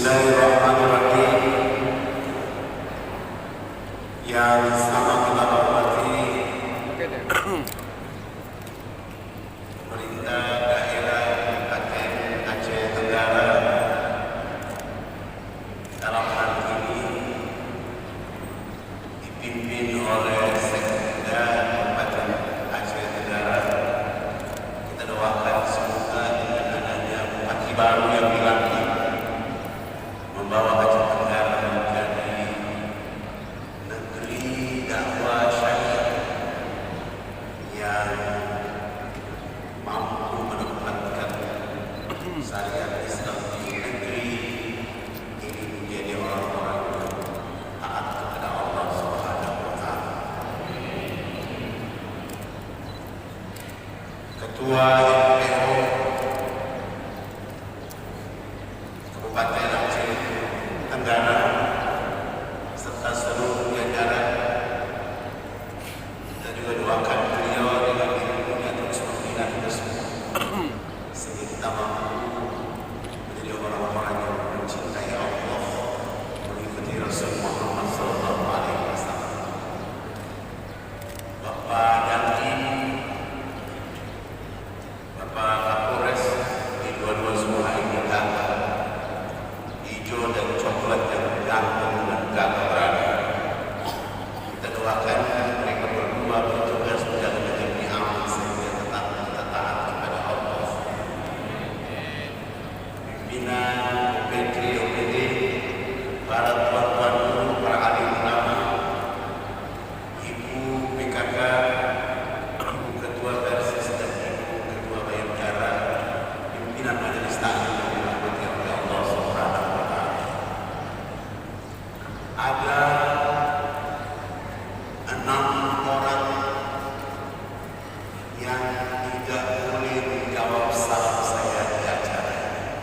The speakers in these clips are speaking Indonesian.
Bismillahirrahmanirrahim. Yang sama kita hormati pemerintah daerah Kabupaten Aceh Tenggara, dalam hal ini dipimpin oleh Sekda Kabupaten Aceh Tenggara. Kita doakan semoga dengan adanya bupati baru yang dilantik membawa Aceh Tenggara menjadi negeri dakwah syariah yang mampu menempatkan syariat Islam di negeri ini menjadi orang-orang yang taat kepada Allah Subhanahu wa Ta'ala. Ketua MPO Kabupaten Aceh Tenggara serta seluruh jajaran, kita juga doakan beliau dengan ilmunya terus membina kita semua sehingga kita mampu menjadi orang-orang yang mencintai Allah, mengikuti Rasul Muhammad SAW. Bapak Dandim, Bapak Kapolres di dua-dua semua ini ganteng, hijau dan coklat yang ganteng dan gagah berani. Kita doakan mereka berdua bertugas menjaga negeri aman sehingga tetap kita taat kepada Allah. Pimpinan OPD, para tuan-tuan guru, para alim ulama, Ibu PKK, Ibu Ketua Persis dan Ibu Ketua Bayangkara, pimpinan Majelis Taklim yang dirahmati oleh Allah Subhanahu wa Ta'ala. Ada 6 orang yang tidak boleh menjawab salam saya di acara ini.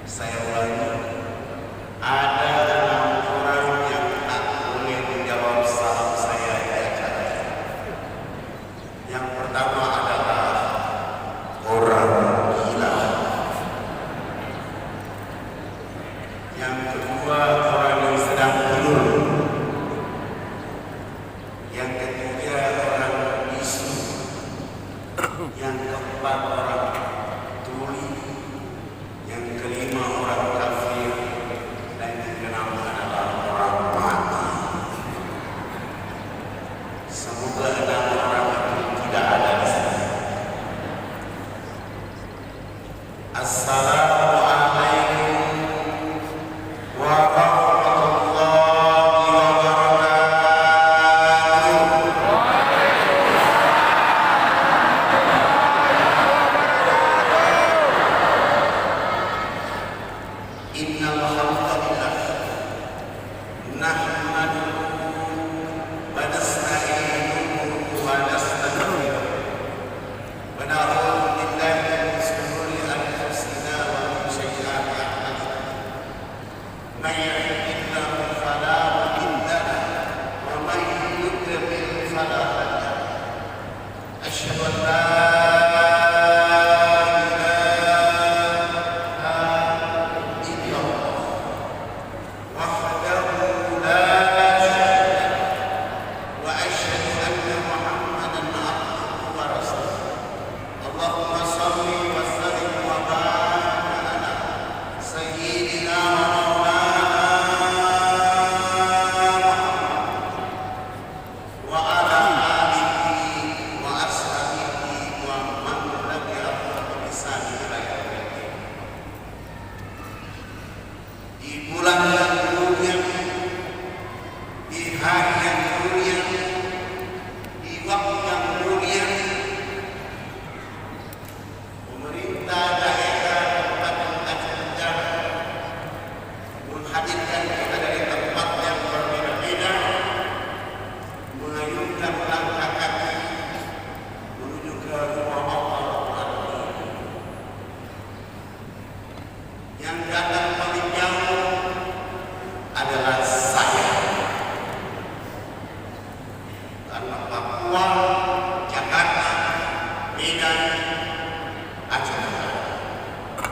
Saya ulangi, ada 6 orang yang tak boleh menjawab salam saya di acara ini. Yang pertama adalah orang gila. Yang kedua orang yang sedang tidur. Yang ketiga orang bisu. Yang keempat orang tuli. Yang kelima orang kafir. Dan yang keenam adalah orang mati. Semoga 6 orang itu tidak ada di sini. Assalamualaikum warahmatullahi wabarakatuh. Innal hamdalillah nahmaduhu wa nasta'inuhu wa nastaghfiruh wa na'udzu billahi min shururi anfusina wa min sayyiati a'malina. May yahdihillahu fala mudilla lahu wa may yudlil fala hadiya lahu. Asyhadu an la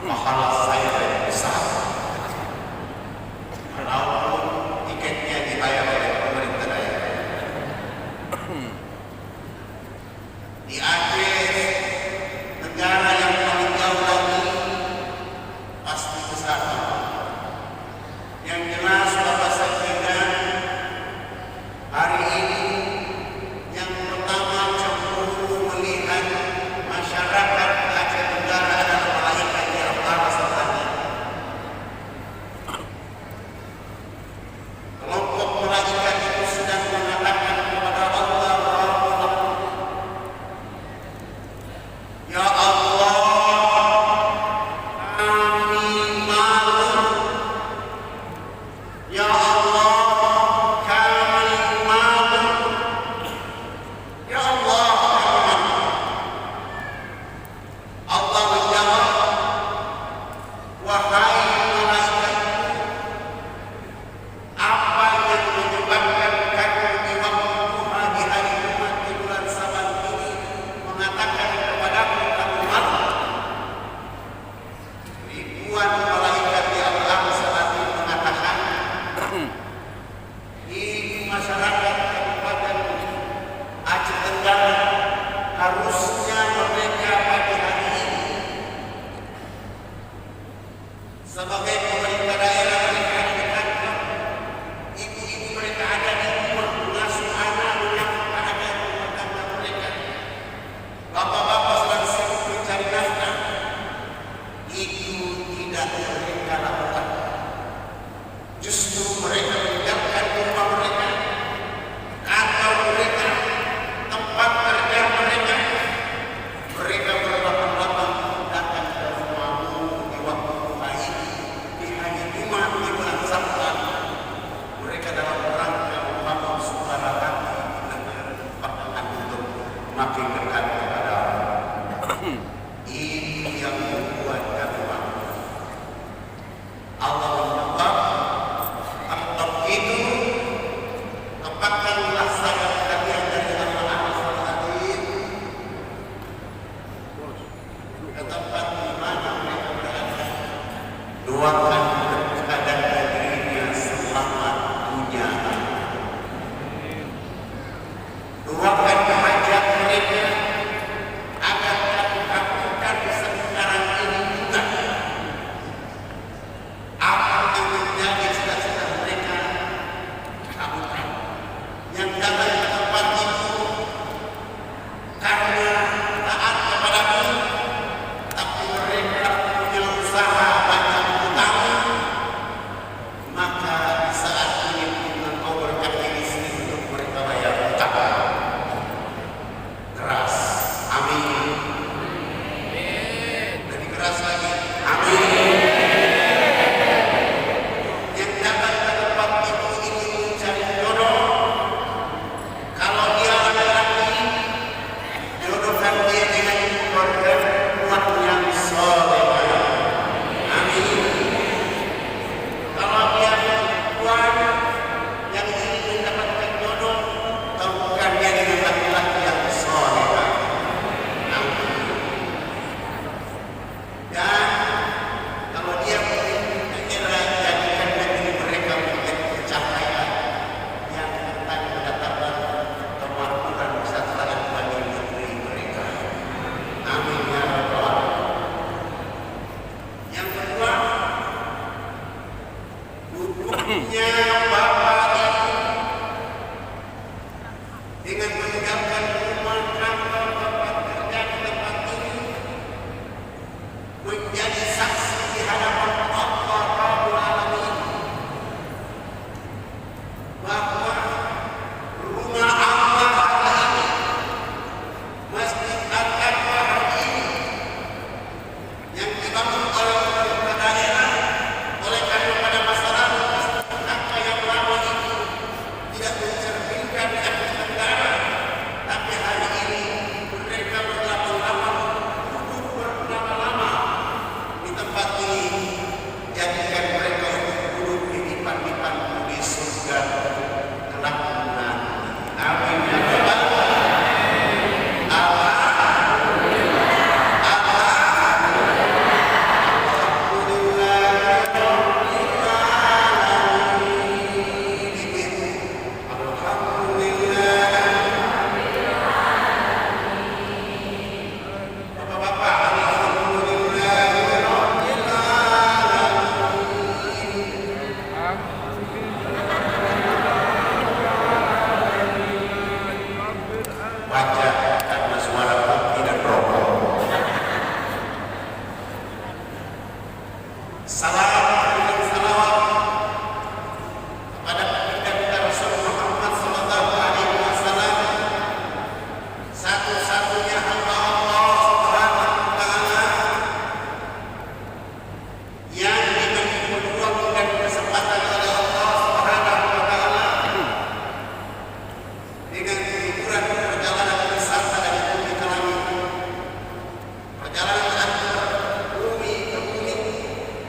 pahala saya besar. duduknya Bapak ini dengan meninggalkan rumah kantor Bapak kerja di tempat ini menjadi saksi di hadapan Allah Rabbul Alamin bahwa rumah Allah hari ini, Masjid Al-Aqsa hari ini yang dibangun oleh pemerintah daerah, oleh karena pada masa lalu Masjid Al-Aqsa yang lama itu tidak mencerminkan Asia Tenggara, tapi hari ini mereka berlama-lama duduk berlama-lama di tempat ini, jadikan mereka duduk di dipan-dipan di surga kelak nanti. Amin ya rabbal alamin. Wajah karena suara kopi dan rokok. Salam dan salawat kepada baginda kita Rasul Muhammad sallallahu alaihi wasallam, satu-satunya hamba Allah Subhanahu wa taala yang diberi peluang dan kesempatan oleh Allah Subhanahu wa taala dengan hiburan perjalanan wisata dari bumi ke langit, perjalanan antara bumi ke bumi,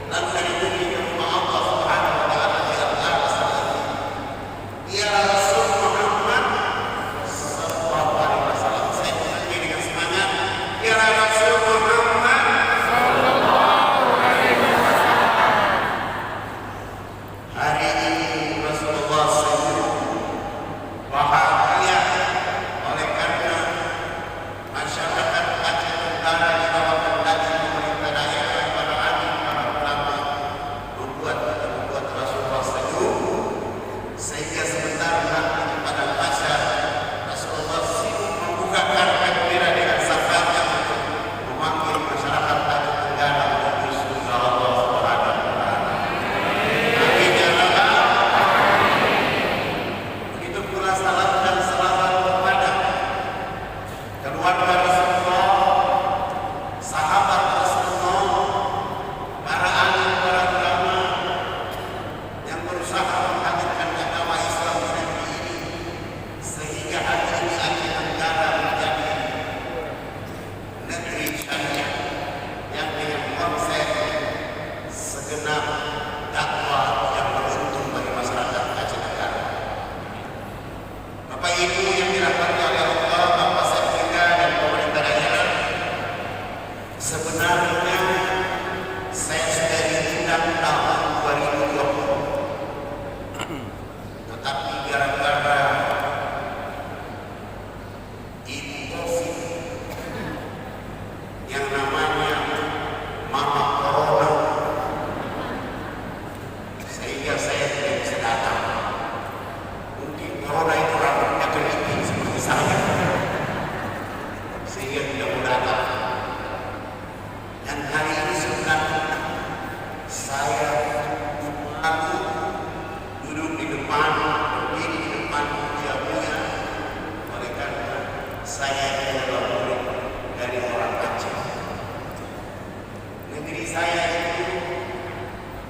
lalu dari bumi ke rumah Allah Subhanahu wa taala di atas langit. Dia Rasul Muhammad sallallahu alaihi wasallam. Saya menyanyi dengan semangat, dia Rasul Muhammad sallallahu alaihi wasallam. Hari ini Rasulullah SAW bahagia oleh karena masyarakat Aceh Tenggara di bawah kendali pemerintah daerah, para alim, para ulama membuat Rasulullah senyum, sehingga sebentar nanti di padang pasar Rasulullah sibuk membuka karpet merah dengan syafatnya untuk memanggil masyarakat Aceh Tenggara menuju surga Allah Subhanahu wa taala. Amin ya rabbal alamin. Begitu pula salam dan salawat kepada keluarga Rasulullah, sahabat Rasulullah, para alim, para ulama yang berusaha menghadirkan agama Islam di negeri ini, sehingga hari ini Aceh Tenggara menjadi negeri syariah yang dengan konsep segenap dakwah yang beruntung bagi masyarakat Aceh Tenggara. Bapak Ibu yang dirahmati oleh Allah, Bapak Sekda dan pemerintah daerah, sebenarnya saya sudah diundang tahun 2020, tetapi gara-gara Ibu Covid yang namanya Mama Corona, sehingga saya tidak bisa datang. Mungkin Corona itu rambutnya keriting seperti saya, sehingga tidak mau datang. Dan hari ini sebenarnya saya malu duduk di depan, berdiri di depan ujiannya, oleh karena saya adalah murid dari orang Aceh. Negeri saya itu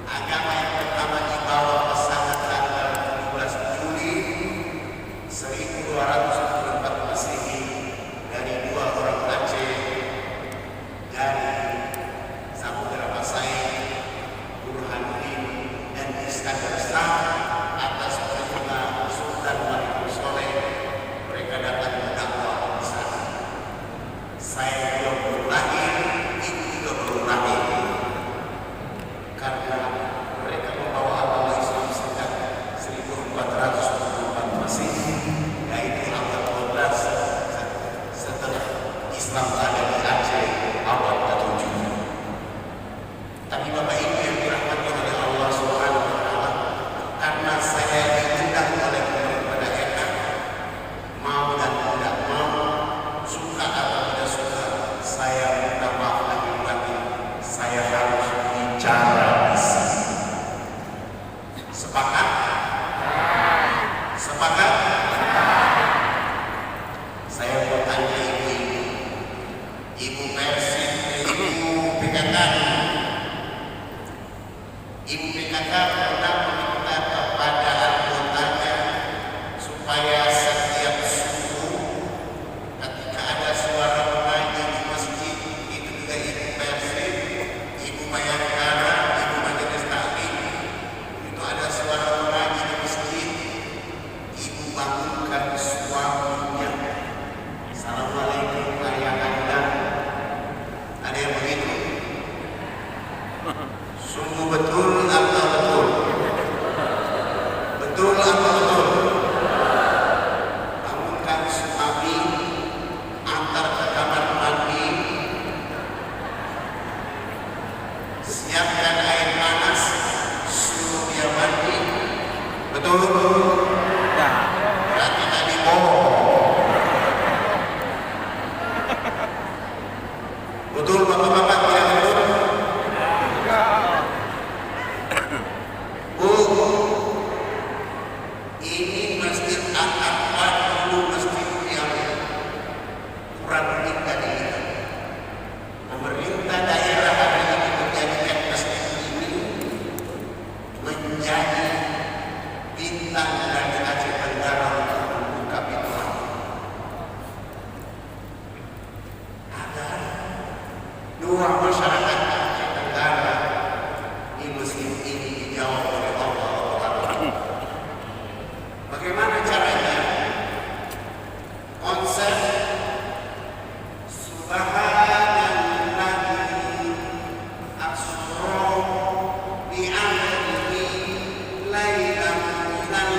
agama yang pertama dibawa Sepakat? Sepakat? Saya mau tanya Ibu Persib, Ibu PKK. Ibu PKK pernah meminta kepada anggotanya supaya setiap subuh ketika ada suara mengaji di masjid, itu juga Ibu Persib, Ibu Bayangkara, Ibu Majelis Taklim, itu ada suara mengaji di masjid, Ibu bangunkan suaminya. Assalamualaikum ayah anda. Ada yang begitu? Sungguh betul atau betul? Betul atau betul? Bangunkan suami, antar ke kamar mandi, siapkan air panas, suruh dia mandi. Betul? Berarti tadi betul bapak-bapak, tidak betul? Bu, ini masjid Al-Aqsa dulu masjid yang kurang indah ini. Pemerintah daerah hari ini menjadikan masjid ini menjadi bintang dari Aceh Tenggara untuk membuka pintu agar dua masyarakat Aceh Tenggara di masjid ini dijawab oleh Allah. Bagaimana caranya? Konsep Subhanallahi asra bi 'abdihi lailan minal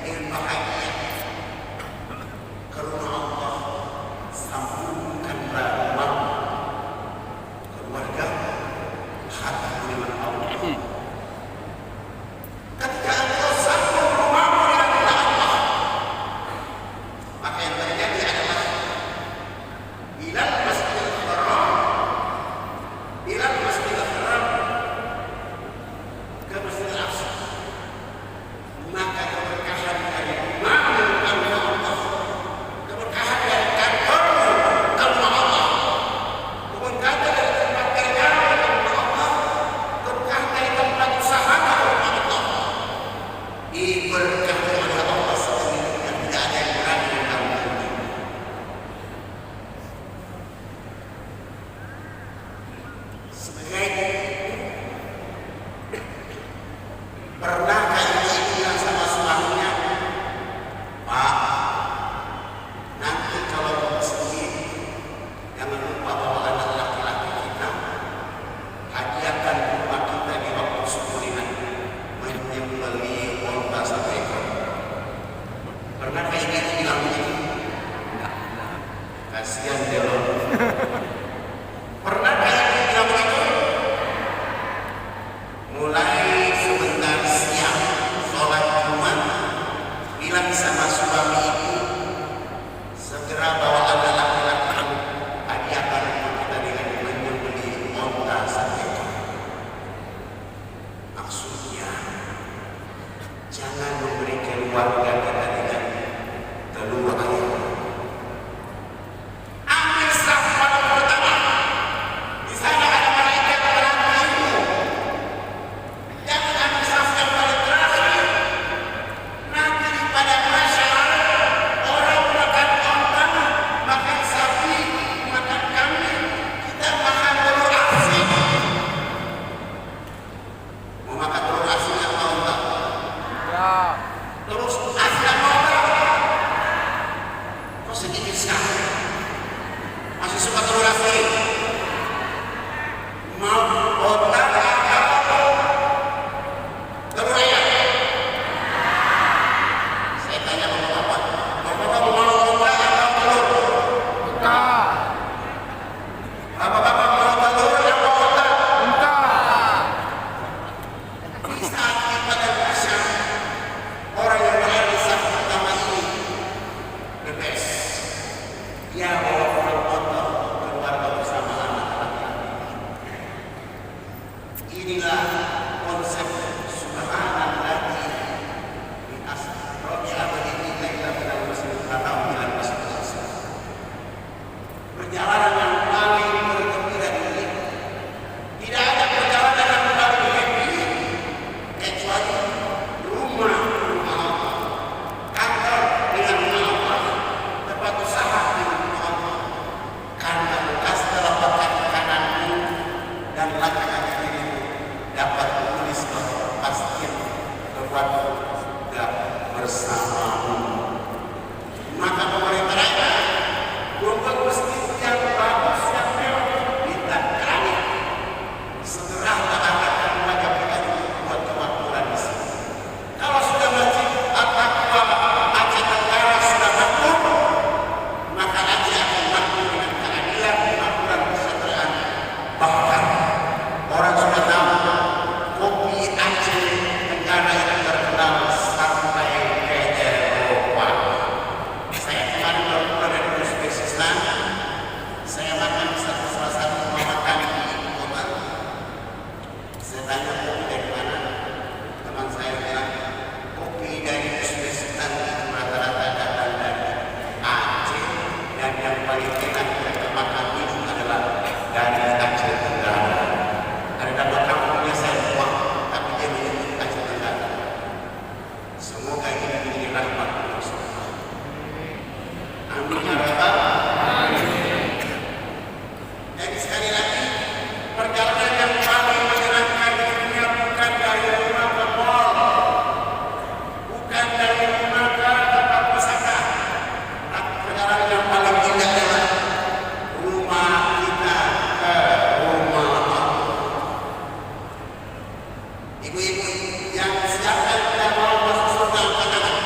dengan bahagia ke rumah Allah, sambungkanlah rumahmu, keluarga, hati dengan Allah. Ketika engkau sambung rumahmu dengan Allah, maka yang terjadi adalah bilal masjidil haram, bilal masjidil haram ke Masjidil Aqsa, maka keberkahan dari rumahmu ke rumah Allah, keberkahan dari kantormu ke rumah Allah, keberkahan dari tempat kerjamu ke rumah Allah, keberkahan dari tempat usahamu ke rumah Allah, diberkati oleh Allah sendiri yang tidak ada yang berani mengganggu. Sebagai pernahkah ibu bilang sama suaminya, Pak, nanti kalau mau masjid jangan lupa bawa anak laki-laki kita, hadiahkan rumah kita di waktu syukuran menyembeli unta satu ekor. Pernahkah ibu bilang begitu? Kasihan dia loh. Pernahkah ibu bilang begitu? Mulai sebentar siang sholat Jumat, bilang sama suami ibu, segera bawa anak laki-laki, hadiahkan rumah kita dengan menyembeli unta satu ekor. Maksudnya, jangan memberi keluarga kita dengan telur ayam. Ambil saf paling pertama, di sana ada malaikat menantimu. Jangan ambil saf yang paling terakhir. Nanti di padang mahsyar orang makan unta, makan sapi, makan kambing, kita makan telur asin. Mau makan telur asin apa unta? Terus asin apa unta? Kok sedikit sekali? Masih suka telur asin? Mau unta atau telur ayam? Saya tanya sama bapak, bapak mau unta atau telur? Bapak mau telur atau unta? Di saat di padang mahsyar, orang yang berada di saf pertama ini the best. Dia bawa unta keluarga bersama anak-anaknya. Inilah konsep subhanallahi min asrofi abadihi laila minal masjidil haram ilal masjidil aqsa. Perjalanan yang paling bergembira ini, tidak ada perjalanan yang paling happy kecuali rumah Allah, kantor dengan rumah Allah, tempat usaha dengan rumah Allah. Karena bekas telapak kaki kananmu dan laki-laki dirimu dapat menulis kepastian keluarga sudah bersamamu. Maka pemerintah daerah membuat masjid yang bagus, yang mewah, bintang langit. Segera mengangkatkan wajah kita buat kemakmuran di sini. Kalau sudah masjid At-Taqwa Aceh Tenggara sudah makmur, maka Aceh akan makmur dengan keadilan, kemakmuran, kesejahteraan. Bahkan orang sudah tahu kopi Aceh Tenggara yang terkenal sampai ke Eropa. Saya kemarin baru pulang dari Uzbekistan. Saya makan di salah satu rumah makan di ibu kota. Saya tanya kopi dari mana? Teman saya bilang kopi dari Uzbekistan itu rata-rata datang dari Aceh, dan yang paling enak mereka makan itu adalah dari Aceh Tenggara. Ada nama kampungnya saya lupa, tapi dia menyebut Aceh Tenggara. Semoga ini menjadi rahmat Allah SWT. Amin ya rabbal alamin. Jadi sekali lagi, perjalanan yang paling menyenangkan di dunia bukan dari rumah ke mall, bukan dari rumah ke tempat wisata, tapi perjalanan yang paling indah adalah rumah kita ke rumah Allah. Ibu-ibu yang siapa yang tidak mau masuk surga angkat tangan.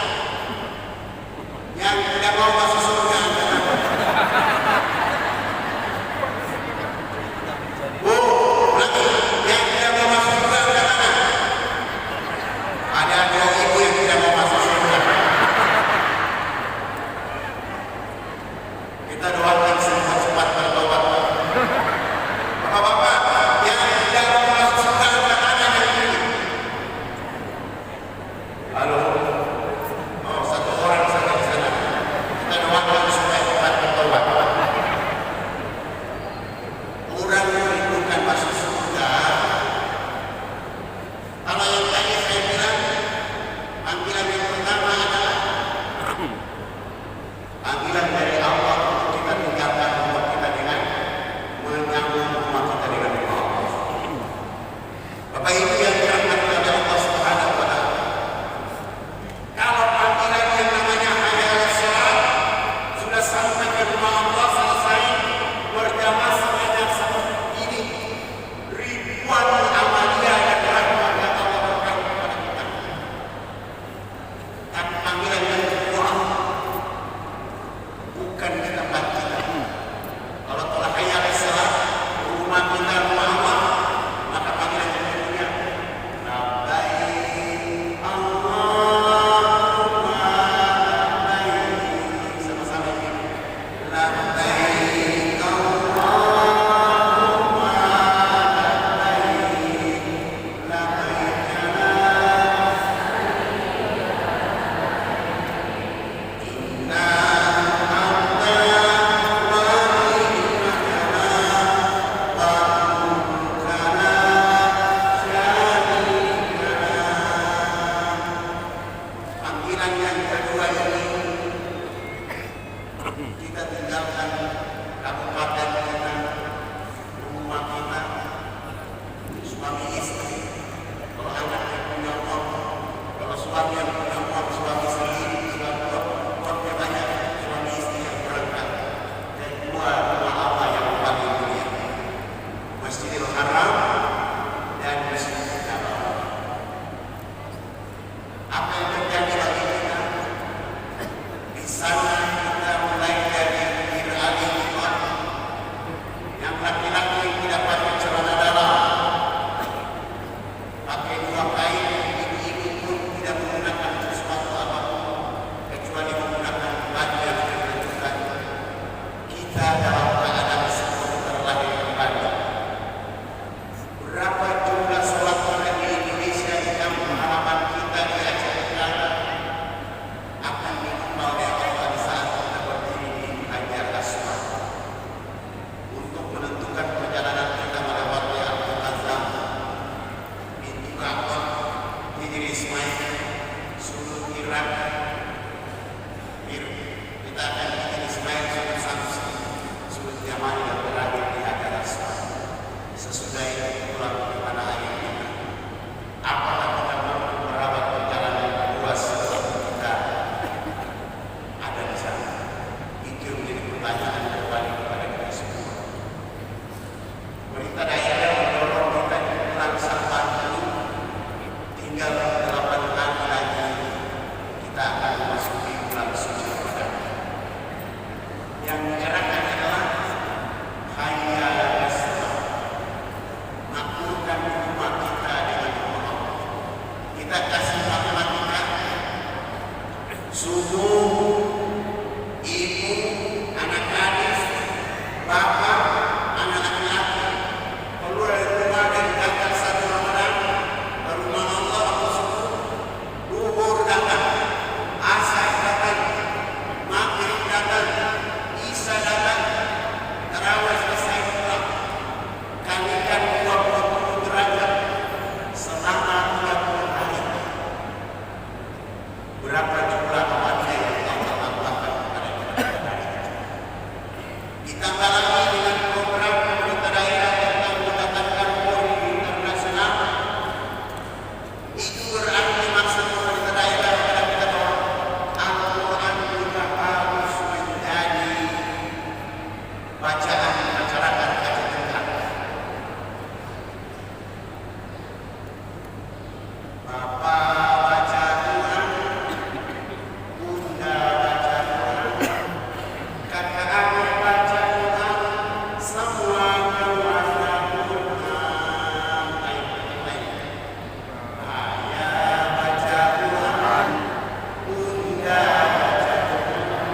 bulan yang kedua ini kita tinggalkan kabupaten kita, rumah kita, suami istri. Kalau anak yang punya uang, kalau suami yang punya uang, suami sendiri, suami uangnya banyak, suami istri yang berangkat. Dan dua apa yang paling mulia, Masjidil Haram dan Masjidil Nabawi. Apa yang terjadi bagi kita di sana? Kita mulai dari beralih iman, yang laki-laki tidak pakai celana dalam, pakai dua kain, ibu-ibu pun tidak menggunakan sesuatu apapun kecuali menggunakan baju yang menunjukkan kita dalam keadaan seperti terlahir kembali. Berapa jumlah sholat kita di Indonesia di kampung halaman kita di Aceh Tenggara akan diimbau oleh Allah di saat kita berdiri di Hajar Aswad untuk menentukan perjalanan kita melewati Al-Mu'azzam, pintu Ka'bah, Hijri Ismail, Sudut Irak. Kita akan Hijri Ismail, Sudut Samsi, Sudut Yamani dan berakhir di Hajar Aswad. Sesudah itu pulang ke mana ayah kita. Apakah kita mampu merawat perjalanan kedua setelah kita ada di sana? Itu menjadi pertanyaan kembali kepada kita semua. Pemerintah daerah mendorong kita pulang sampai dulu, tinggal 8 hari lagi kita akan memasuki bulan suci Ramadan. Yang diarahkan adalah hayya ala salat. Makmurkan rumah kita dengan Allah. Kita kasih matematika, subuh, ibu, anak gadis, bapak, anak laki-laki keluar dari rumah dari tanggal 1 Ramadan ke rumah Allah atau subuh, duhur datang, asar datang, maghrib datang, isya datang, tarawih selesai pulang. Kalikan 20 derajat selama 30 hari. Berapa jumlah amalnya yang Allah lakukan kepada kita? Ditambah lagi dengan program pemerintah daerah tentang mendatangkan polri internasional. Itu berarti maksud pemerintah daerah kepada kita bahwa Al-Quran juga harus menjadi bacaan masyarakat Aceh Tenggara. Bapak baca Quran, Bunda baca Quran, kakak adik baca Quran, semua keluarga Quran. Ayah baca Quran, Bunda baca Quran,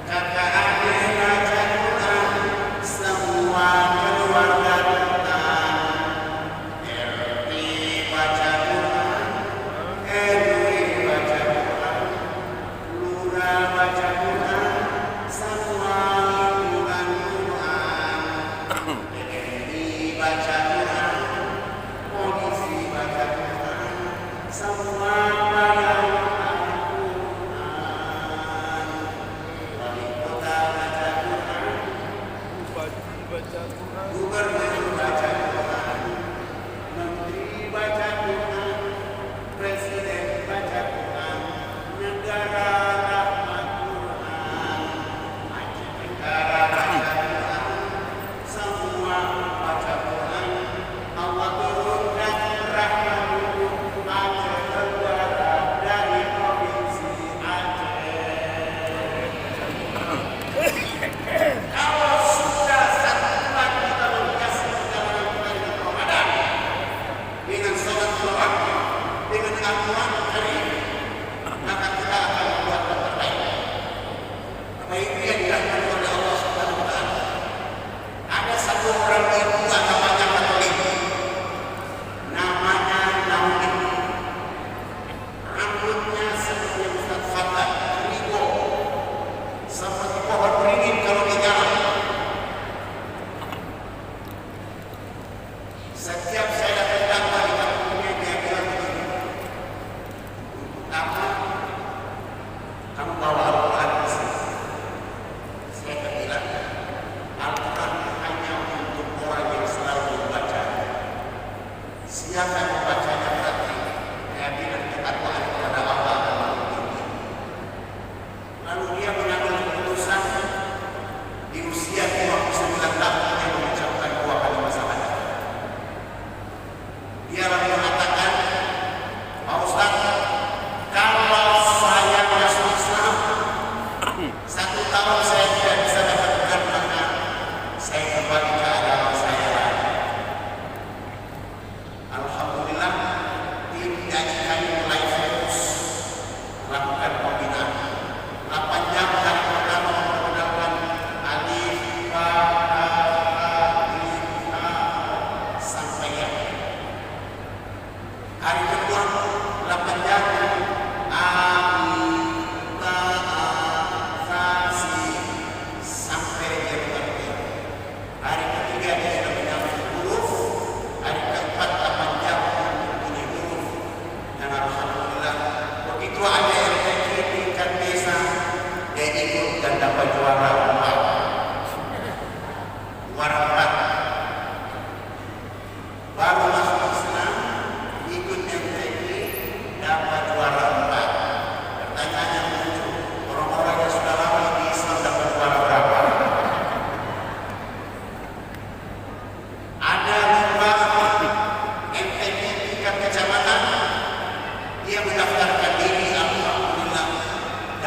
kakak adik baca Quran, semua keluarga Quran. RT baca Quran, RW baca Quran, lurah baca Quran, semua lingkungan Quran. TNI baca Quran, polisi baca Quran, semua baca Quran. Wali kota baca Quran, gubernur baca Quran, menteri baca Quran, presiden baca Quran, negara rahmat Quran, Aceh Tenggara baca Quran, semua baca Quran. Allah turunkan rahmat untuk Aceh Tenggara dari provinsi Aceh. Kalau sudah 1 bulan kita menghiasi perjalanan kita dengan Ramadan, dengan salat Quran, dengan Al-Quran Karim, maka kita akan membuat yang terbaik. Apa itu yang dirahmati oleh Allah Subhanahu wa Ta'ala? Ada satu orang ibu agamanya Katolik, namanya Naomi. Rambutnya seperti Ustaz Fatah, rigo, seperti pohon beringin kalau di jalan. Setiap saya datang di kampungnya, dia bilang begini, untuk apa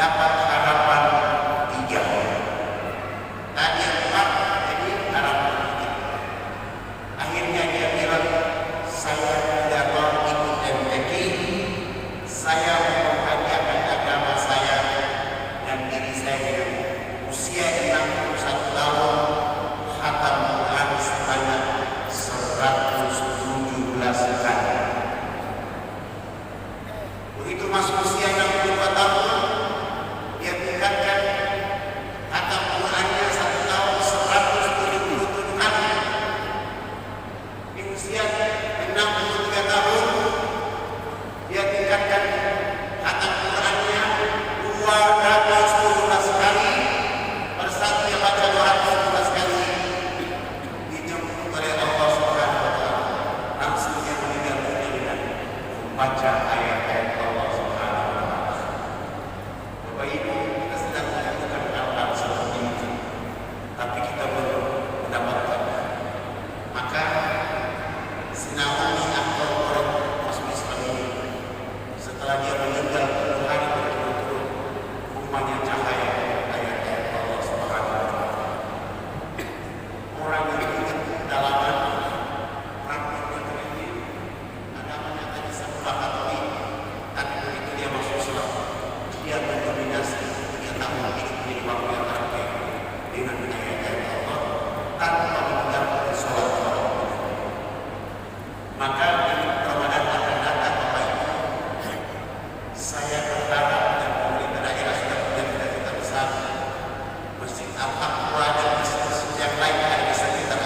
dapat harapan 3. Tadi 4, jadi harapan 3. Akhirnya dia bilang, saya tidak mau ikut MTQ, saya memperhatikan agama saya dan diri saya dengan usia 61 tahun, khatam Quran sebanyak 117 kali. Begitu masuk usia 62 tahun, dia tingkatkan khatam Qurannya 1 tahun 177 kali. Di usia 63 tahun, dia tingkatkan khatam Qurannya 217 kali. Persatu dia baca 217 kali. Dijemput oleh Allah Subhanahu wa Ta'ala. Langsung dia meninggal dunia dengan membaca ayat-ayat Allah Subhanahu wa Ta'ala. Bapak Ibu, kita sedang melakukan hal-hal seperti itu, tapi kita belum mendapatkan. Maka Naomi atau orang masuk Islam ini, setelah dia meninggal 10 hari berturut-turut, rumahnya cahaya ayat-ayat Allah Subhanahu wa Ta'ala. Orang yang ingat kedalaman praktiknya ini, agamanya tadi sebelah Katolik, tapi begitu dia masuk Islam, dia mendominasi 3 tahun hidupnya di waktu yang terakhir dengan ayat-ayat Allah tanpa meninggalkan sholat. Maka ini Ramadan akan datang, Bapak Ibu. Saya berharap dan pemerintah daerah sudah punya cita-cita besar. Masjid Al-Aqsa dan masjid yang lain ada di sekitar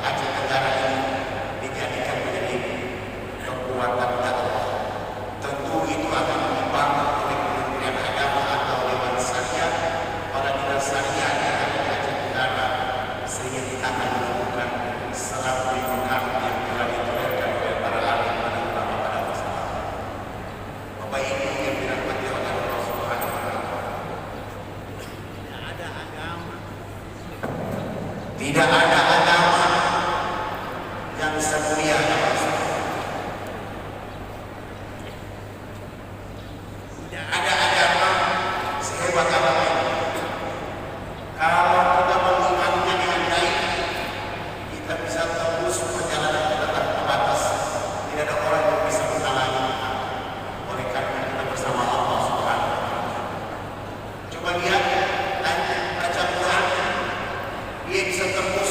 Aceh Tenggara ini dijadikan menjadi kekuatan dakwah. Tentu itu akan dibangun oleh Kementerian Agama atau Dewan Syariah pada dinas syariah yang ada di Aceh Tenggara, sehingga kita akan menemukan 100.000 kartu yang telah ditularkan oleh para alim dan ulama pada masa lalu. Bapak Ibu yang dirahmati oleh Allah Subhanahu wa Ta'ala, tidak ada agama yang semulia agama Islam. Tidak ada agama sehebat agama ini. Kalau kita mengimaninya dengan baik, kita bisa tembus perjalanan kita tanpa batas. Tidak ada orang yang bisa menghalangi. Oleh karena kita bersama Allah Subhanahu wa Ta'ala. Coba lihat, tanya, baca Quran, dia bisa tembus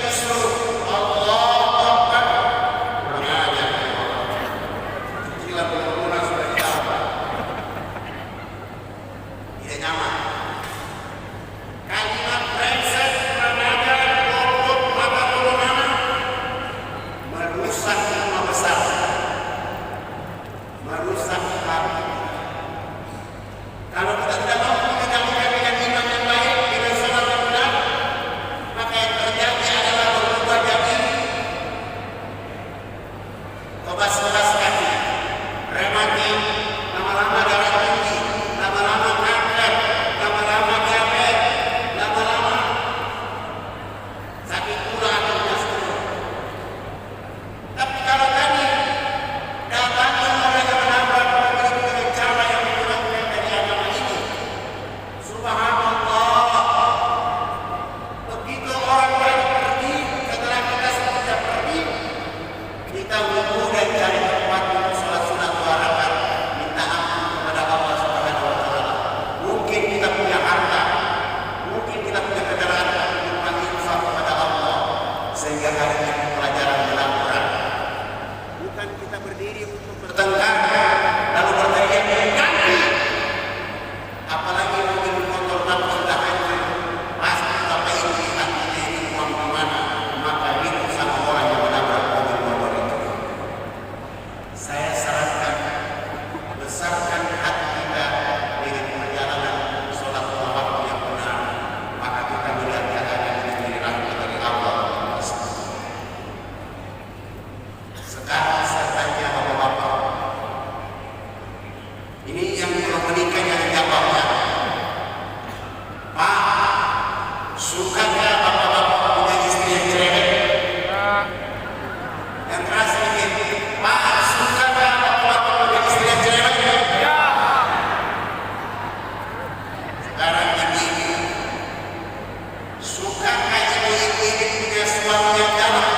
justru Allah Akbar. Kurang ajar. Sila benar-benar sudah diapa. Tidak nyaman. Kalimat brengsek, kurang ajar, goblok, mata mana merusak nama besar, merusak hati. Kalau kita tidak mampu menjalankan dengan iman yang baik, dengan salat yang benar, maka yang terjadi adalah berubah jadi kebas-kebas kaki, rematik, lama-lama darah tinggi, lama-lama kanker, lama-lama diabetes, lama-lama sakit gula atau kolesterol. Tapi kalau tadi datangnya orang yang menabrak begitu dengan cara yang menyenangkan dari agama ini, subhanallah, begitu orang lain pergi, setelah kita sudah pergi, kita wudhu dan cari tempat untuk sholat sunat dua rakaat, minta ampun kepada Allah Subhanahu wa Ta'ala. Mungkin kita punya harta, mungkin kita punya kendaraan, tapi lupa infak kepada Allah, sehingga hari ini pelajaran berat. Bukan kita berdiri untuk bertengkar lalu berteriak ganti, apalagi mobil motor tanpa sudah hancur, pasti bapak ibu lihat ini uang di mana, maka itu sama orang yang menabrak mobil motor itu. Saya sarankan besarkan hati kita dengan perjalanan sholat lima waktu yang benar, maka kita melihat keadaan ini menjadi rahmat dari Allah. Sekarang saya tanya bapak-bapak, ini yang belum menikah yang jawabnya, Pak, sukakah bapak-bapak punya istri yang cerewet? Yang keras sedikit, Pak, sukakah bapak-bapak punya istri yang cerewet? Sekarang ibu-ibu, sukakah ibu-ibu ini punya suami yang galak?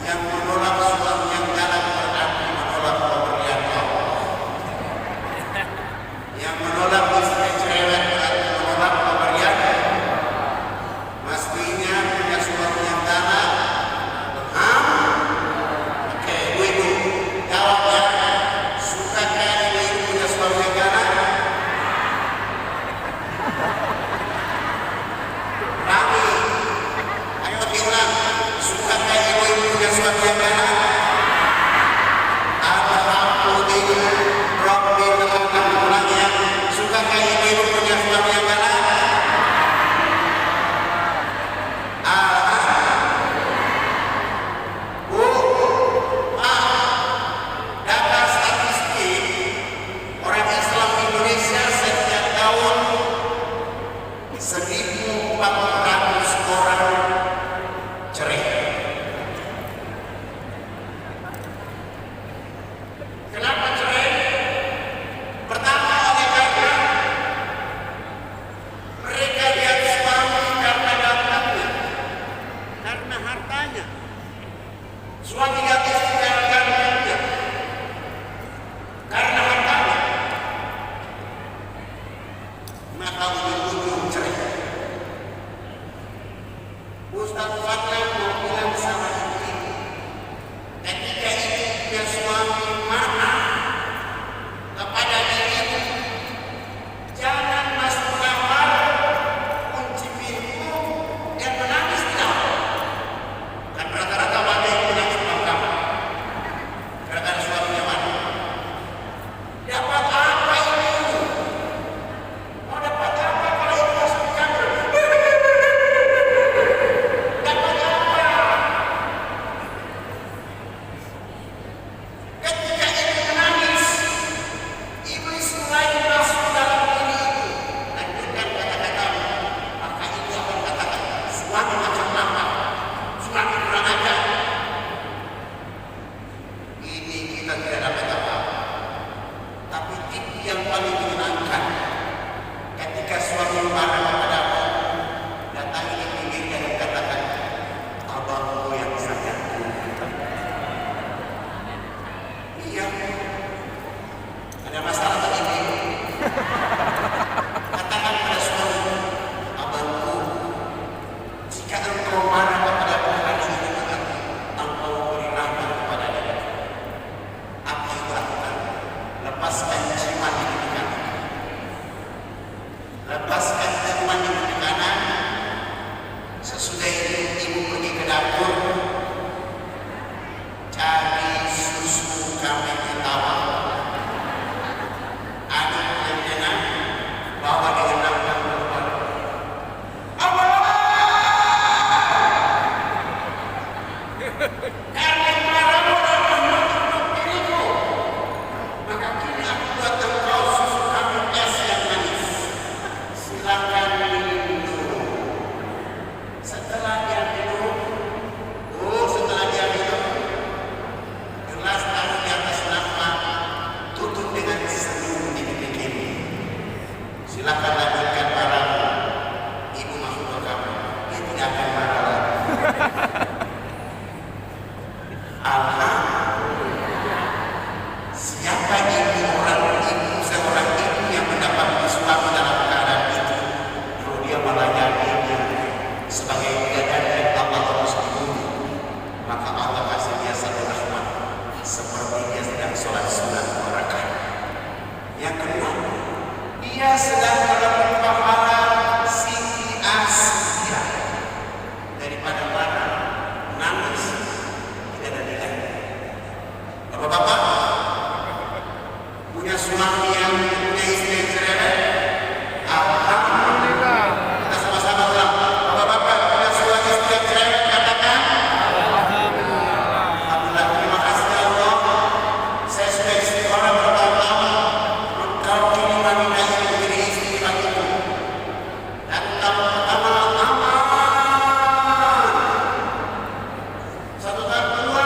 Yang menolak suami yang galak berarti menolak pemberian Allah. Yang menolak istri cerewet berarti menolak pemberian. Mestinya punya suami yang galak. Oke, ibu-ibu, jawabnya, sukakah ibu-ibu punya suami yang galak? Rami, ayo diulang, sukakah ibu-ibu punya suami yang galak? Alhamdulillah Rabbil Alamin. Suka menyenangkan ketika suami marah kepadamu, datangi ke pinggirnya dan katakan, abangmu yang sayangku. Iya, ada masalah tadi ini. Katakan pada suami, abangku, jika engkau marah kepadaku hari ini, engkau beri rahmat kepadanya. Apa yang lakukan? Lepaskan ciuman di pipi kanan. Lepaskan ciuman di pipi kanan. Sesudah itu ibu pergi ke dapur, cari susu kambing hitam, aduk yang enak, bawa dengan nampak keluar. Karena marahmu dan menutup diriku, maka kini aku buat engkau susu kambing es yang manis. Silakan minum. Setelah dia minum, gelas taruh di atas nafas, tutup dengan senyum di pipi kiri. Silakan lanjutkan marahmu. Ibu masuk ke kamar, dia tidak akan marah lagi. Siapa seorang ibu yang mendapat suami dalam keadaan itu, kalau dia melayaninya sebagai bidadari yang Allah harus dibunuh, maka Allah kasih dia satu rahmat seperti dia sedang sholat sunat 2 rakaat. Yang kedua, dia sedang mendapat pahala Siti Asiyah. Daripada marah, nangis, tidak ada nilainya. Bapak-bapak punya suami yang punya istri yang cerewet. Alhamdulillah. Kita sama-sama bilang, bapak-bapak punya suami istri yang cerewet, katakan Alhamdulillah. Terima kasih ya Allah. Saya sudah istiqomah bertahun-tahun. Engkau kini wanita yang menjadi istri bagiku. Dan kamu aman. 1 tahun kedua,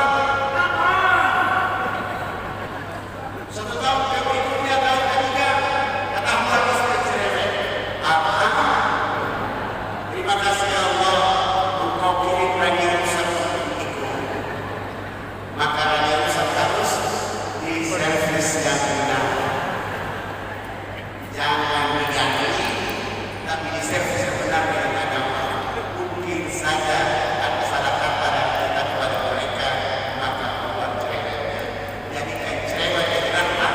aman. 1 tahun berikutnya, tahun ketiga, kata Allah istri cerewet. Aman. Terima kasih ya Allah. Engkau kirim radio rusak untukku. Maka radio rusak harus di servis yang benar. Jangan diganti, tapi di servis yang benar dengan agama. Mungkin saja ada salah kata dan kita kepada mereka, maka Allah cerewetnya. Jadikan cerewet yang rahmat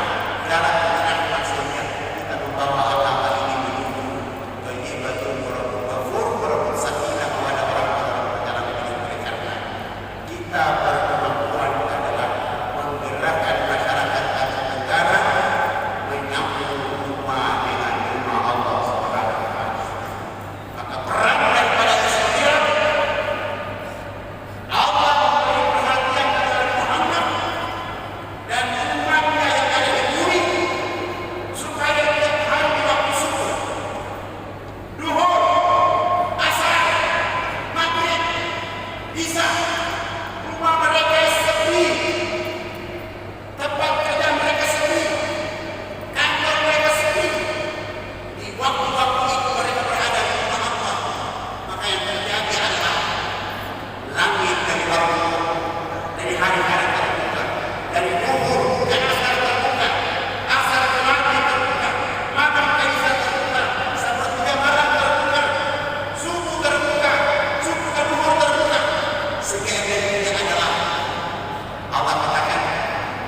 dalam rahmat sehingga kita membawa agama ini menuju thayyibatul ghafur walaupun sakinah kepada orang-orang dalam hidup mereka. Kita berkemampuan adalah menggerakkan masyarakat Asia Tenggara menyambung rumah dengan rumah Allah Subhanahu wa Ta'ala. Maka peran daripada Islam, Allah memberi perhatian kepada Muhammad dan umatnya yang ada di bumi supaya tiap hari di waktu subuh, duhur, asar, maghrib, isya, rumah mereka sepi, tempat kerja mereka sepi, kantor mereka sepi. Di waktu-waktu itu mereka berada di rumah Allah. Maka yang terjadi adalah langit dari waktu, dari hari-hari terbuka, dari duhur dan asar terbuka, asar ke maghrib terbuka, maghrib ke isya terbuka, sepertiga malam terbuka, subuh terbuka, subuh ke duhur terbuka. Sehingga yang adalah Allah katakan,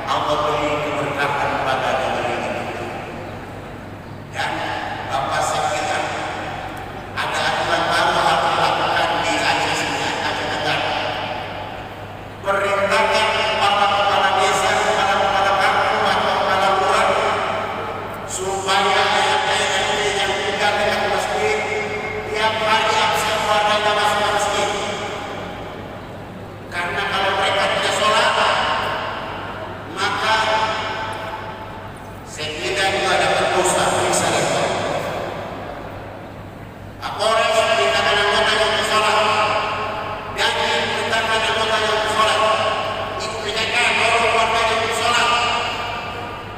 Allah beri keberkahan pada negeri ini. Dan Bapak sekalian, ada aturan baru harus dilakukan di Aceh Tenggara. Perintahkan kepada kepala desa, kepada kepala kampung atau kepala lurah supaya ayat-ayat yang tinggal dekat masjid tiap hari absen warnanya masuk masjid. Karena kalau mereka tidak sholat, maka setidaknya ada berdosa bisa dihukum. Kapolres perintahkan anggota yang bersolat, dan perintahkan anggota yang bersolat. Ibu PKK dorong warga yang bersolat.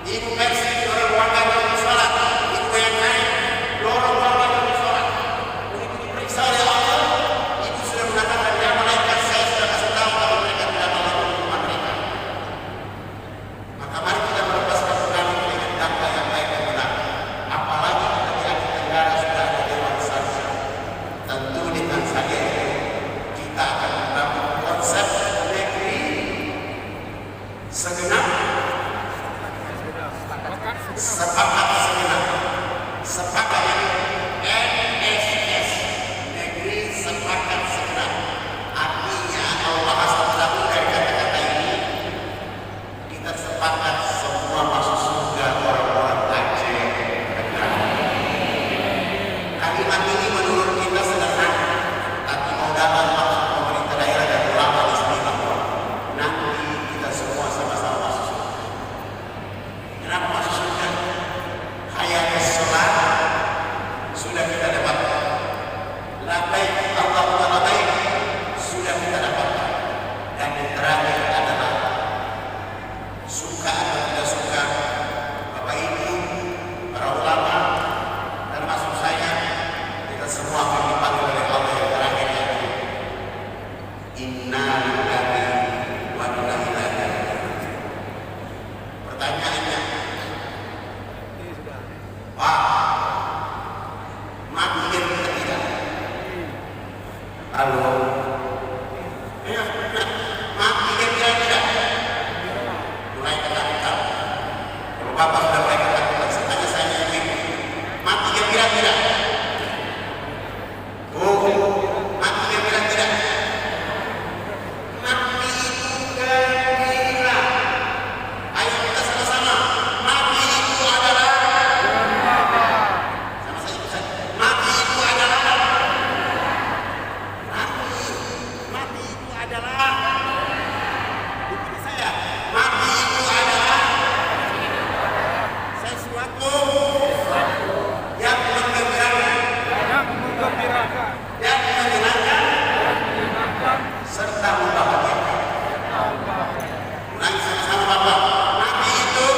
Ibu Persi dorong warga yang bersolat. yang menggembirakan, yang menyenangkan, serta membahagiakan. Ulang sama-sama Bapak. Nanti itu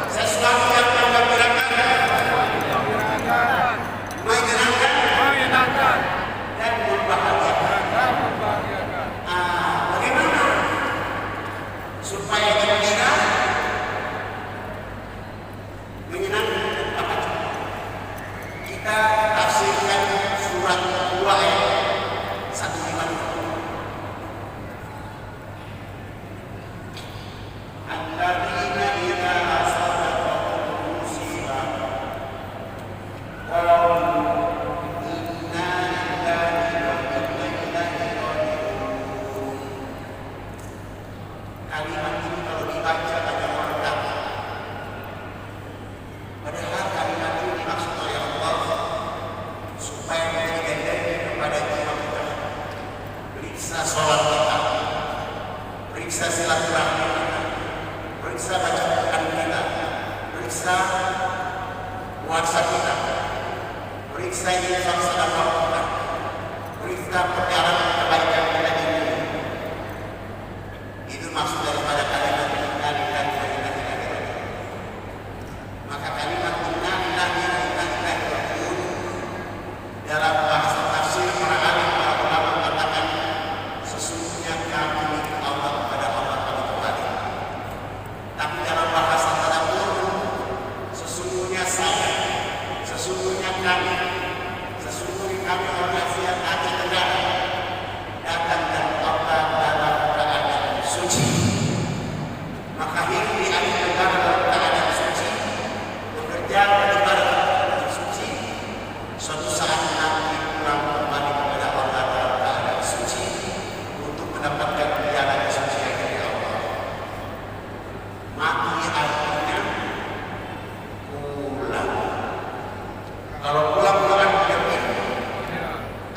sesuatu yang menggembirakan, menyenangkan, dan membahagiakan. Bagaimana supaya gembira, menyenangkan, apa? Kita tafsirkan surat 2 ayat 150. Alladzina idza asabahum musibah qalu inna lillahi wa inna ilaihi raji'un. Kalimat ini kalau dibaca banyak orang kata. Padahal kalimat ini dimaksud oleh Allah supaya menjadi kepada jiwa kita, periksa sholat kita, periksa silaturahmi kita, periksa baca Quran kita, periksa puasa kita, periksa infak sedekah kita, periksa perjalanan kebaikan kita di dunia. Itu maksud daripada kalimat inna lillahi wa inna ilaihi raji'un. Maka kalimat inna lillahi wa inna ilaihi raji'un dalam bahasa tafsir para alim, para ulama mengatakan sesungguhnya kami milik Allah, kepada Allah kami kembali. Tapi dalam bahasa tadabbur, sesungguhnya saya, sesungguhnya kami orang Asia Tenggara datang dari Allah dalam keadaan suci. Maka hidup di Asia Tenggara dalam keadaan suci, bekerja beribadah dalam keadaan suci, suatu saat nanti pulang kembali kepada Allah dalam keadaan suci untuk mendapatkan piala kesucian dari Allah. Mati artinya pulang. Kalau pulang yang ini,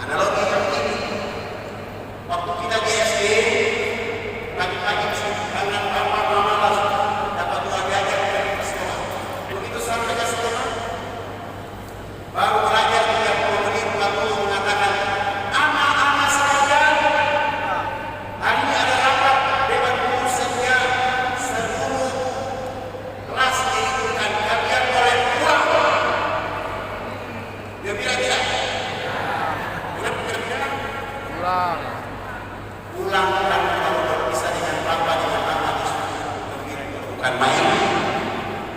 analogi yang ini, waktu kita di SD, pagi-pagi dengan papa mama langsung dapat uang jajan dari sekolah. Begitu sampai ke sekolah, baru belajar 30 menit, lalu mengatakan, anak-anak sekalian, hari ini ada rapat dewan guru sehingga seluruh kelas diikutkan, kalian boleh pulang. Dia bilang tidak. Pulang dan baru berpisah dengan papa, dengan mama di situ bukan main,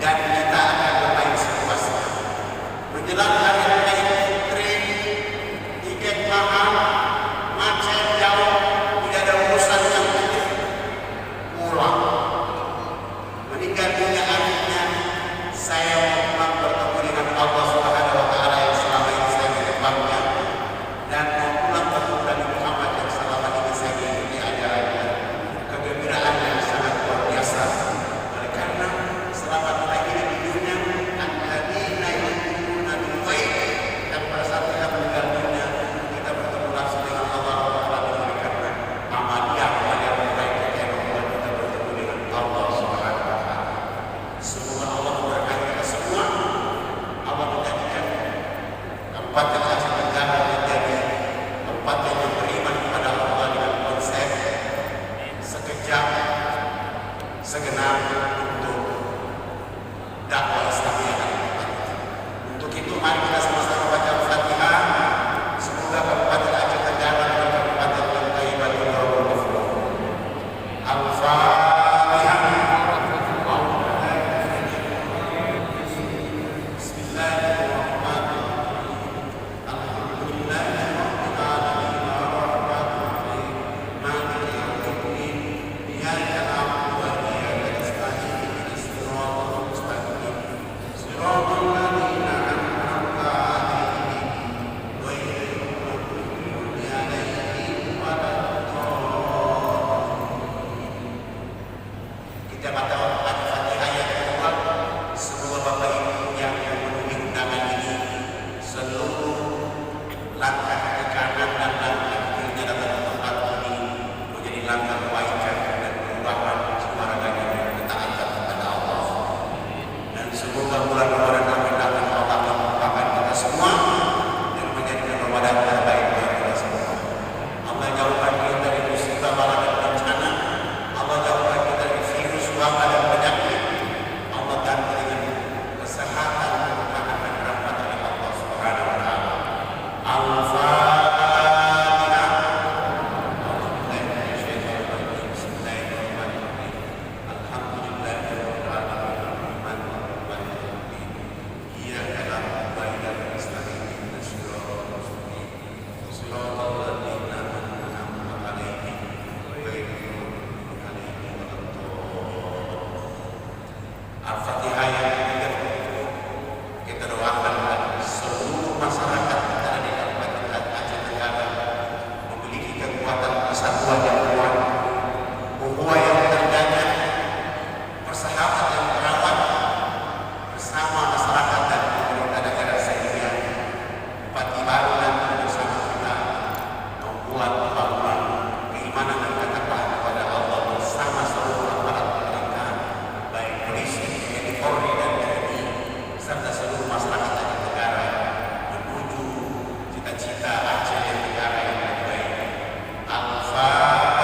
dan kita akan bermain sepuasnya. Menjelang hari raya Idul Fitri, tiket mahal, macet jauh, tidak ada urusan yang penting, pulang. Meninggal dunia akhirnya saya mau bertemu dengan Allah Subhanahu wa Ta'ala yang selama ini saya menempatnya, dan mau pulang bertemu Nabi Muhammad yang selama ini saya mengikuti ajarannya. Kegembiraan yang sangat luar biasa. Oleh karena selama kita hidup di dunia, alladzina yu'minuna bil ghaib, dan pada saat kita meninggal dunia, kita bertemu langsung dengan Allah Ta'ala. Oleh karena amaliyah yang baik yang membuat kita bertemu dengan Allah Subhanahu wa Ta'ala. Semoga Allah memberkati kita semua. Semoga bulan Ramadan akan datang Allah melupakan kita semua dan menjadikan Ramadan terbaik bagi kita semua. Allah jauhkan kita dari musibah bala dan bencana. Allah jauhkan kita dari virus, wabah dan penyakit. Allah ganti dengan kesehatan, keberkahan dan rahmat dari Allah Subhanahu wa taala. Al-Fatihah. Al-Fatihah yang ketiga, kita doakan seluruh masyarakat kita di Kabupaten Aceh Tenggara memiliki kekuatan persatuan yang kuat, ukhuwah yang terjaga, persahabatan yang terawat bersama masyarakat dan pemerintah daerah, sehingga Bupati baru nanti bersama kita membuat bangunan keimanan dan ketakwaan kepada Allah bersama seluruh aparat pemerintah, baik polisi, Polri dan TNI serta seluruh masyarakat Aceh Tenggara menuju cita-cita Aceh Tenggara yang lebih baik. Al-Fatihah.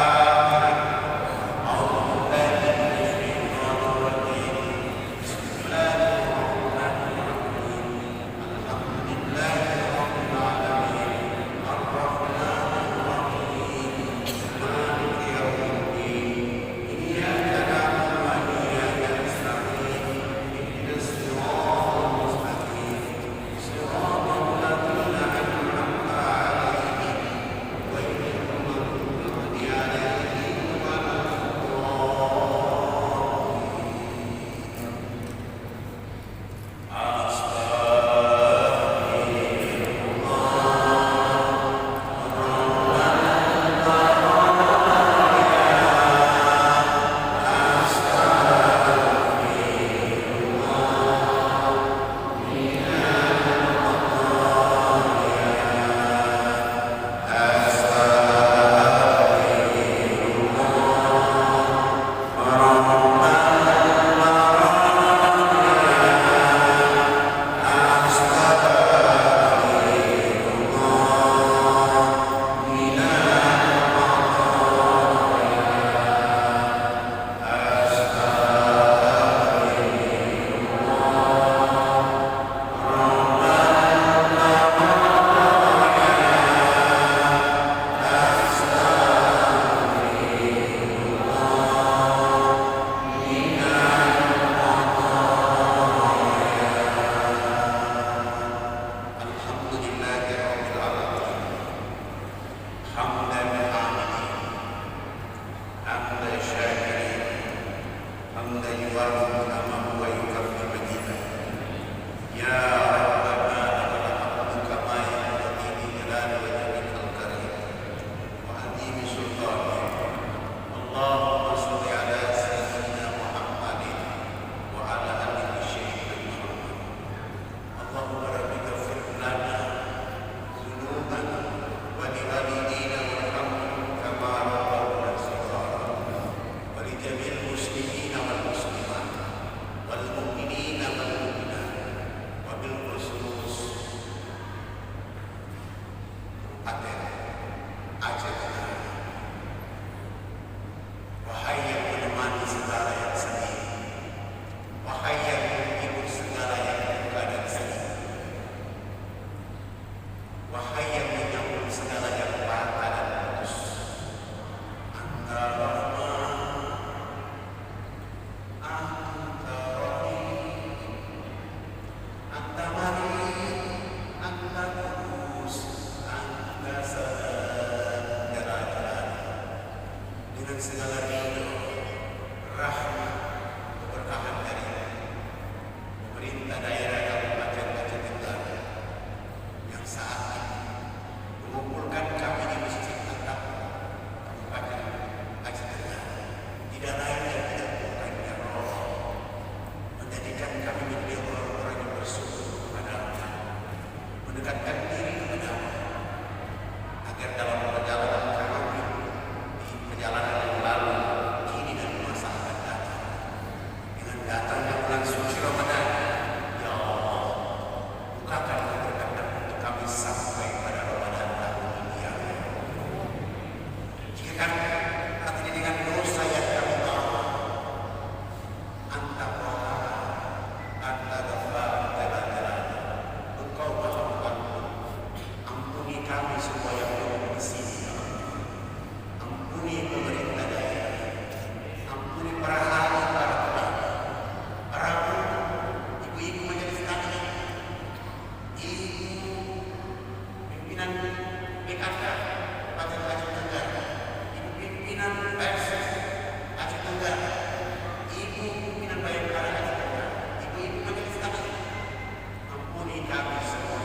kami semua.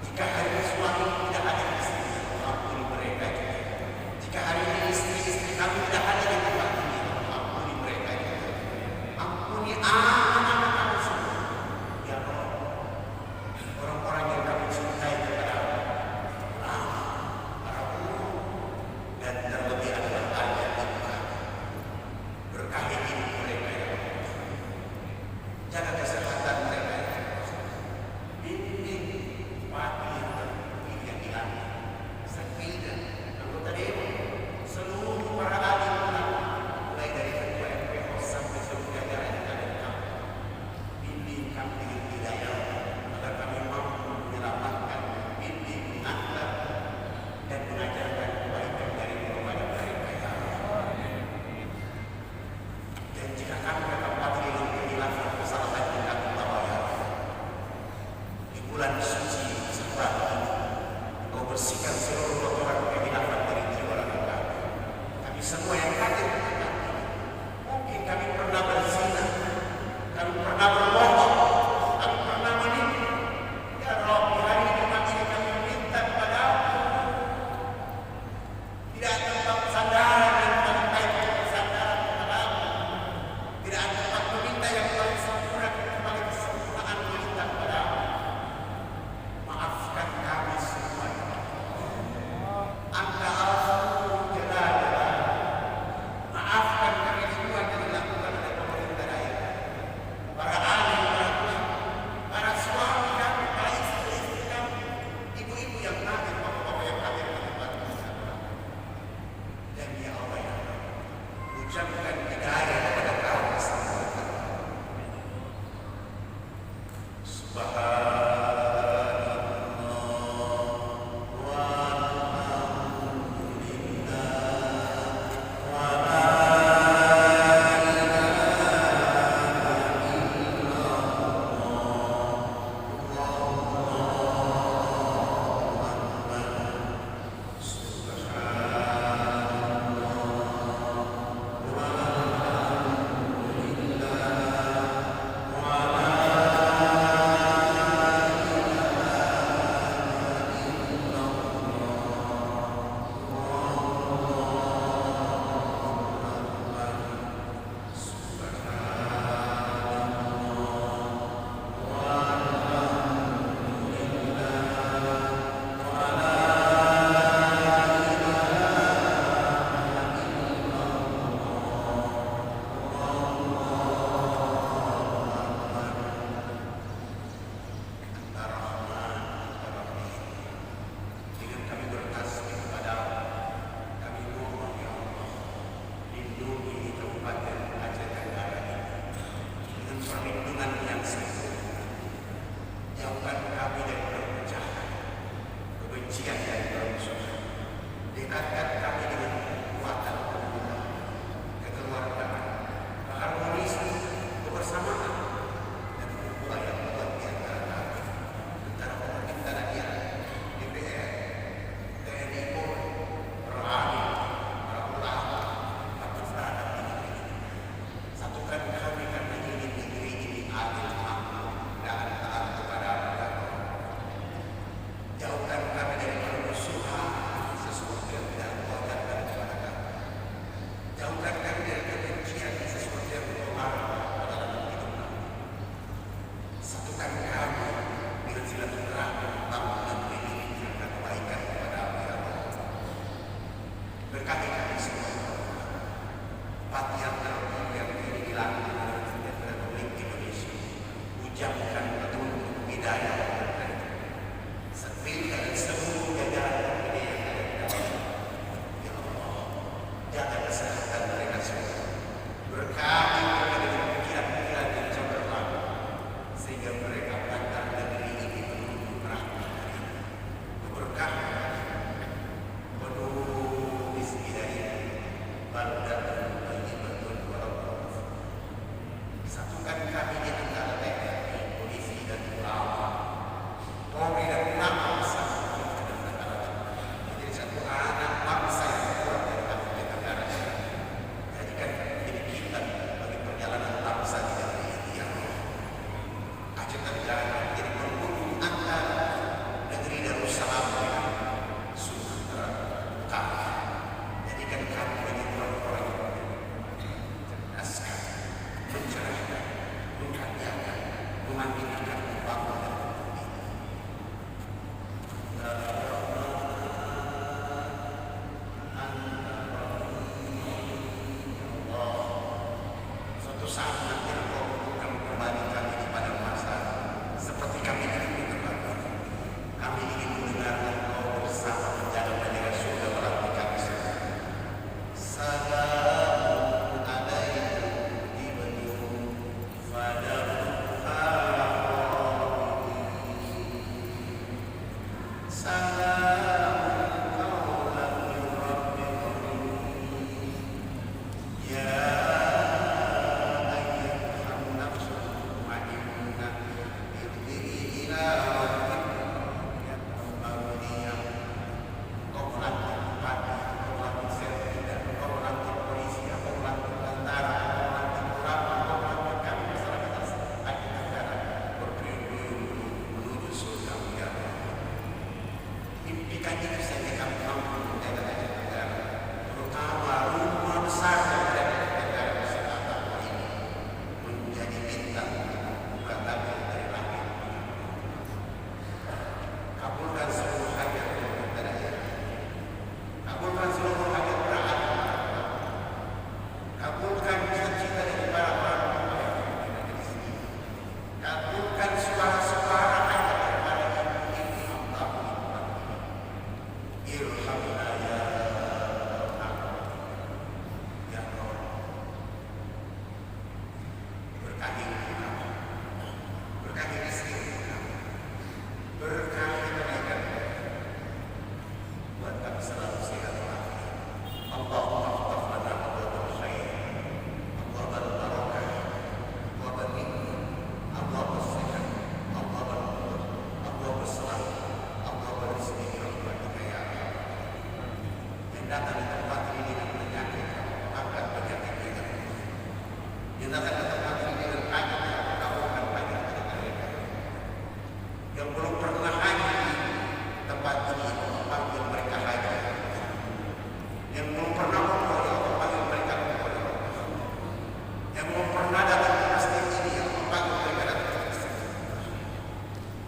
Jika hari ini suami tidak ada istri, ampuni mereka juga. Jika hari ini istri-istri kami tidak ada di tempat ini, ampuni mereka juga. Ampuni anak-anak kami semua. Ya Allah, orang-orang yang kami cintai kepada ulama, para guru, dan terlebih adalah ayah ibu kami. Berkahi hidup mereka ya Allah. Jaga kesehatan mereka ya Allah. Bimbing wakil yang hilang. Sekida, anggota dewan, seluruh para alim ulama, mulai dari ketua MPO sampai seluruh jajaran yang ada di kami. Bimbing kami dengan hidayah agar kami mampu menyelamatkan, bimbing, mengantar, dan mengajarkan kebaikan dari kepada mereka ya Allah. Dan jika kami mendapati dengan kehilangan kesalahan yang kami bawa ya Allah, di bulan suci Syawal ini, Kau bersihkan seluruh kotoran kehilangan dari jiwa raga kami. Kami semua yang hadir di tempat ini, mungkin kami pernah berzina, kami pernah berbohong, kami pernah menipu. Ya Rabbi, hari ini kami meminta kepada-Mu, tidak ada tempat sandaran yang paling baik untuk sandaran kepada-Mu. Tidak ada tempat meminta yang paling sempurna kecuali kesempurnaan meminta kepada-Mu. Maafkan kami semua ya Allah. Anta al-Ghafur Jalal. Maafkan kami semua yang dilakukan oleh pemerintah daerah, para alim, para ulama, para suami kami, para istri-istri kami, ibu-ibu yang hadir, bapak-bapak yang hadir di tempat ini. Dan ya Allah ya Allah, ucapkan hidayah kepada kami semua. Dengan kami bertasbih kepada-Mu, kami mohon ya Allah, lindungi Kabupaten Aceh Tenggara ini dengan perlindungan yang sempurna. Jauhkan kami dari perpecahan, kebencian dan permusuhan. Dekatkan kami dengan kekuatan kerukunan, kekeluargaan, keharmonisan, kebersamaan, dan hubungan yang kuat di antara kami, antara pemerintah daerah, DPR, TNI Polri, para alim, para ulama, para masyarakat di negeri ini. Satukan kami karena ingin negeri ini adil, makmur, dan taat kepada-Mu ya Allah. Jauhkan kami dari permusuhan, sesuatu yang tidak Kau ajarkan kepada kami. Jauhkan kami dari kebencian, sesuatu yang Kau larang pada dalam hidup kami. Satukan kami dengan silaturahmi membangun negeri ini karena kebaikan kepada-Mu ya Allah. Berkati kami semua ya Allah. Bupati yang terpilih yang kini dilantik oleh Presiden Republik Indonesia, ucapkan petunjuk hidayah kepada mereka. Serta dan seluruh jajaran ini yang ada di dalam. Ya Allah, jaga kesehatan mereka semua. Berkati mereka dengan pikiran-pikiran yang cemerlang, sehingga mereka mengantar negeri ini menuju rahmat dari keberkahan, penuh hidayah, baldatun thayyibatun wa rabbun ghafur. Satukan kami di antara TNI, polisi dan ulama, Polri dan ulama bersama kita dan negara. Menjadi satu anak bangsa yang kuat dari Aceh Tenggara. Jadikan ini kita bagi perjalanan bangsa di negeri ini ya Allah. Aceh Tenggara semakin akan membangun. Suatu saat nanti Engkau akan kembali kami kepada masa seperti kami dulu kembali. Kami ingin mendengar Engkau bersama menjaga bendera surga melalui kami semua. Salamun alaikum ibnu fadakha. Salamun qawlan min rabbir rahim. Ya ayyuhan nafsul mutmainnah irji'i ila rabbiki radiyatan Kau melantik bupati, kau melantik serpida, kau melantik polisi, kau melantik tentara, kau melantik ulama, kau melantik kami masyarakat akhir negara berkeliling menuju surga ya Allah. Impikan itu saja kami mampu menjaga akhir negara, terutama rumah besar yang ada di negara Nusantara ini menjadi bintang bukan lagi dari langit. Kabulkan seluruh hajat yang kita. Kabulkan seluruh hajat berat. Kabulkan cita-cita dari para orang yang ada di sini. Kabulkan suara-suara hajat daripada ibu Allah. Irhamna ya Allah. Ya Allah. Berkahi kami. Berkahi istri kami. Berkahi mereka. Buat kami selalu sehat walafiat. Allahumma ftah lana abwaabal khair, abwaabal barakah, abwaabal nikmah, abwaabal sehat, abwaabal nur, abwaabal selamat, abwaabal rizki bi rahmatika ya Allah. Yang datang di tempat ini dengan penyakit, angkat penyakit mereka. Yang datang ke tempat ini dengan hajat, kabulkan hajat mereka. Yang belum pernah haji di tempat ini, panggil mereka haji. Yang belum pernah umroh, ya Allah, panggil mereka umroh. Yang belum pernah datang ke masjid ini, ya Allah, panggil mereka datang ke masjid.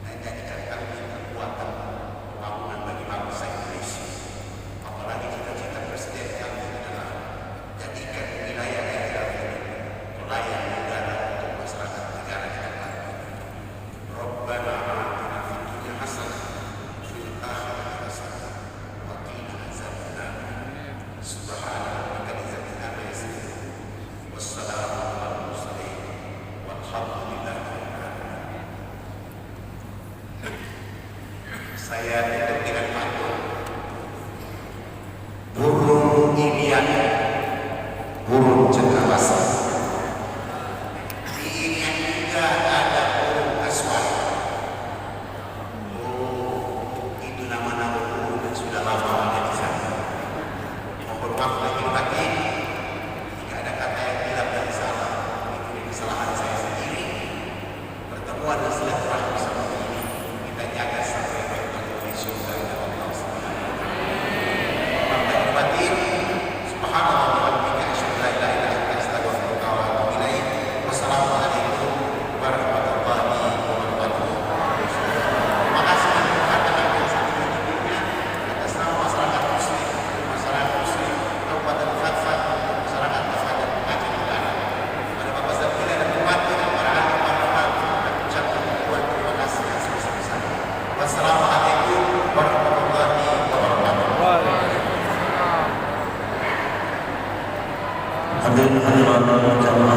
Dan jadikan kami kekuatan bangunan bagi bangsa Indonesia. Apalagi cita-cita presiden kami adalah jadikan wilayah daerah ini pelayan negara untuk masyarakat negara di tempat ini. Rabbana atina fid dunya hasanah wa fil akhirati hasanah wa qina azabannar. Subhana rabbika rabbil izzati amma yasifun. Wassalamu alal mursalin walhamdulillahi rabbil alamin. Saya tutup dengan pantun. Burung Ilian, burung cendrawasih. Di Ilian juga ada burung aswad. Oh, itu nama-nama burung yang sudah lama ada di sana. Mohon maaf lahir batin jika ada kata yang hilang dan salah. Itu kesalahan saya sendiri. Pertemuan dan silaturahmi seperti ini kita jaga sampai bertemu di surga Allah Subhanahu wa taala. Mohon lahir batin. Subhanallah wa bihamdihi asyhadu an la ilaha illa anta astaghfiruka wa atubu ilaik. Wassalamualaikum warahmatullahi wabarakatuh. Terima kasih kepada yang sangat hidupnya atas nama masyarakat muslim Kabupaten Fatfat, masyarakat Fatfat dan Aceh Utara. Pada Bapak Zabila dan Bupati dan para ahli parlemen, kami ucapkan ribuan terima kasih yang sebesar-besarnya. Wassalamualaikum warahmatullahi wabarakatuh. Hadirin hadirat jamaah